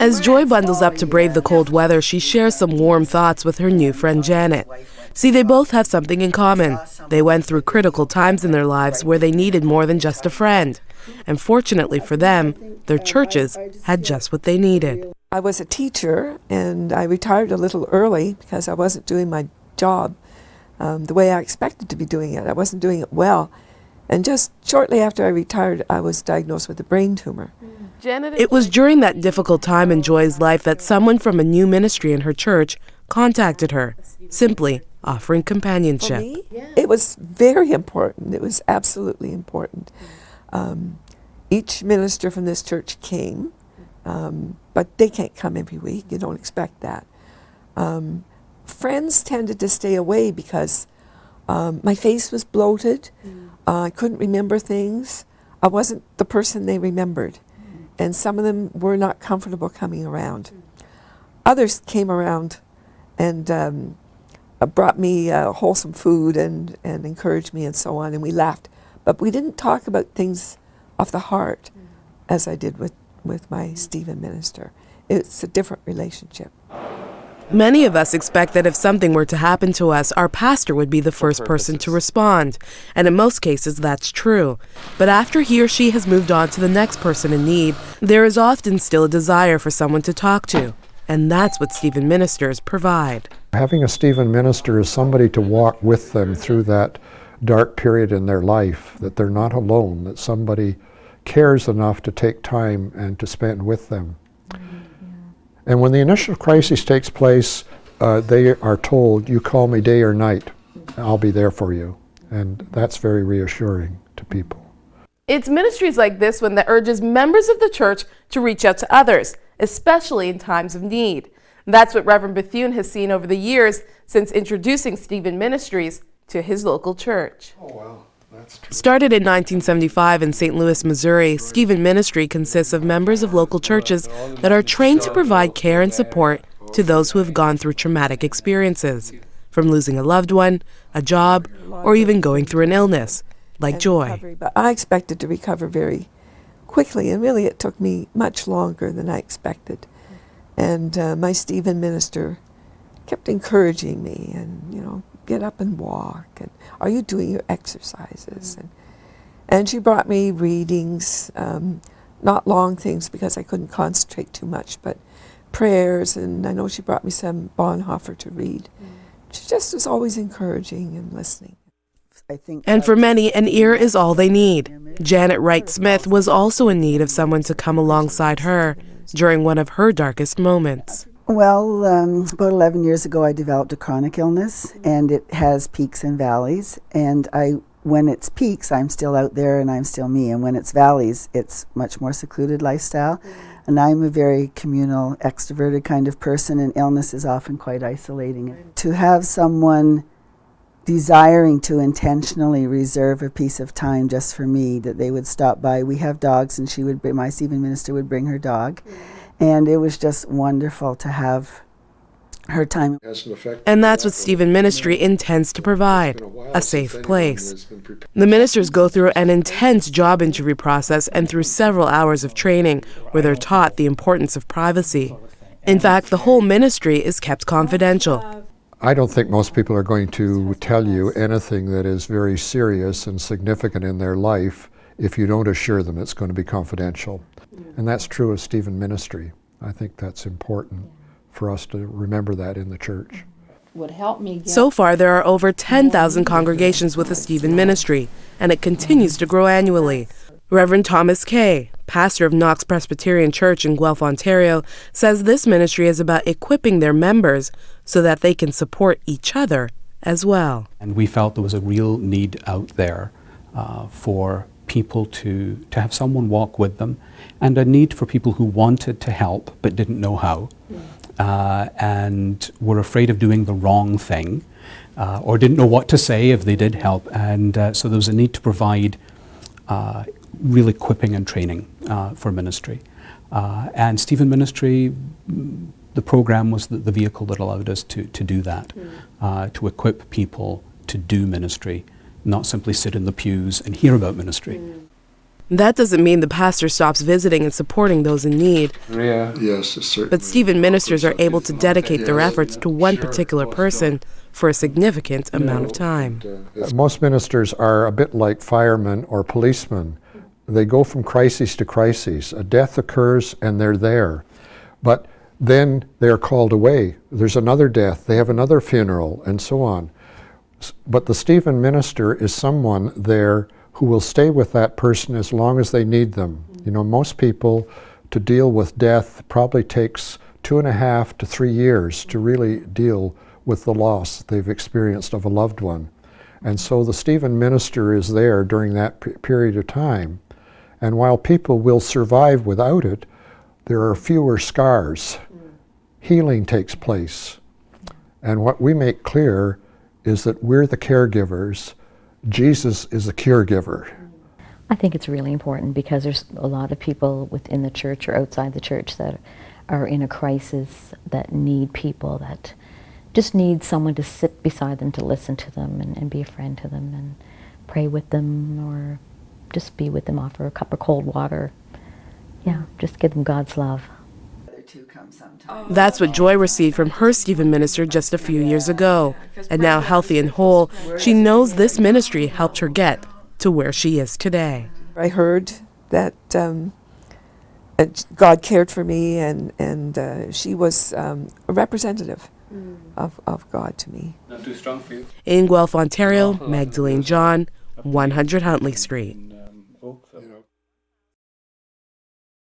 As Joy bundles up to brave the cold weather, she shares some warm thoughts with her new friend Janet. See, they both have something in common. They went through critical times in their lives where they needed more than just a friend. And fortunately for them, their churches had just what they needed. I was a teacher, and I retired a little early because I wasn't doing my job the way I expected to be doing it. I wasn't doing it well. And just shortly after I retired, I was diagnosed with a brain tumor. It was during that difficult time in Joy's life that someone from a new ministry in her church contacted her, simply offering companionship. For me, it was very important. It was absolutely important. Each minister from this church came, but they can't come every week. You don't expect that. Friends tended to stay away because my face was bloated. I couldn't remember things. I wasn't the person they remembered. And some of them were not comfortable coming around. Others came around and brought me wholesome food and encouraged me and so on, and we laughed. But we didn't talk about things off the heart as I did with my Stephen minister. It's a different relationship. Many of us expect that if something were to happen to us, our pastor would be the first person to respond. And in most cases, that's true. But after he or she has moved on to the next person in need, there is often still a desire for someone to talk to. And that's what Stephen ministers provide. Having a Stephen minister is somebody to walk with them through that dark period in their life, that they're not alone, that somebody cares enough to take time and to spend with them. And when the initial crisis takes place, they are told, you call me day or night, I'll be there for you. And that's very reassuring to people. It's ministries like this one that urges members of the church to reach out to others, especially in times of need. That's what Reverend Bethune has seen over the years since introducing Stephen Ministries to his local church. Oh, wow. That's true. Started in 1975 in St. Louis, Missouri, Stephen Ministry consists of members of local churches that are trained to provide care and support to those who have gone through traumatic experiences, from losing a loved one, a job, or even going through an illness, like Joy. But I expected to recover very quickly, and really it took me much longer than I expected. And my Stephen minister kept encouraging me, and get up and walk, and are you doing your exercises? And she brought me readings, not long things because I couldn't concentrate too much, but prayers, and I know she brought me some Bonhoeffer to read. She just was always encouraging and listening. And for many, an ear is all they need. Janet Wright Smith was also in need of someone to come alongside her during one of her darkest moments. Well, about 11 years ago I developed a chronic illness, and it has peaks and valleys, and when it's peaks, I'm still out there and I'm still me, and when it's valleys, it's much more secluded lifestyle. And I'm a very communal, extroverted kind of person, and illness is often quite isolating. To have someone desiring to intentionally reserve a piece of time just for me, that they would stop by. We have dogs, and my Stephen minister would bring her dog. And it was just wonderful to have her time. And that's what Stephen Ministry intends to provide, a safe place. The ministers go through an intense job interview process and through several hours of training where they're taught the importance of privacy. In fact, the whole ministry is kept confidential. I don't think most people are going to tell you anything that is very serious and significant in their life if you don't assure them it's going to be confidential. And that's true of Stephen Ministry. I think that's important for us to remember that in the church. So far, there are over 10,000 congregations with the Stephen Ministry, and it continues to grow annually. Reverend Thomas Kay, pastor of Knox Presbyterian Church in Guelph, Ontario, says this ministry is about equipping their members so that they can support each other as well. And we felt there was a real need out there for people to have someone walk with them, and a need for people who wanted to help but didn't know how, and were afraid of doing the wrong thing, or didn't know what to say if they did help. And so there was a need to provide real equipping and training for ministry. And Stephen Ministry, the program was the vehicle that allowed us to do that, to equip people to do ministry, not simply sit in the pews and hear about ministry. That doesn't mean the pastor stops visiting and supporting those in need, Yes, certainly. but Stephen ministers are able to dedicate their efforts to one particular person for a significant amount of time. Most ministers are a bit like firemen or policemen. They go from crisis to crisis. A death occurs and they're there. But then they're called away. There's another death, they have another funeral, and so on. But the Stephen minister is someone there who will stay with that person as long as they need them. You know, most people, to deal with death probably takes 2.5 to 3 years to really deal with the loss they've experienced of a loved one. And so the Stephen minister is there during that period of time. And while people will survive without it, there are fewer scars. Healing takes place. And what we make clear is that we're the caregivers. Jesus is a cure giver. I think it's really important because there's a lot of people within the church or outside the church that are in a crisis, that need people, that just need someone to sit beside them, to listen to them and be a friend to them and pray with them, or just be with them, offer a cup of cold water. Yeah, just give them God's love. That's what Joy received from her Stephen minister just a few years ago. And now healthy and whole, she knows this ministry helped her get to where she is today. I heard that God cared for me, and she was a representative of God to me. In Guelph, Ontario, Magdalene John, 100 Huntley Street.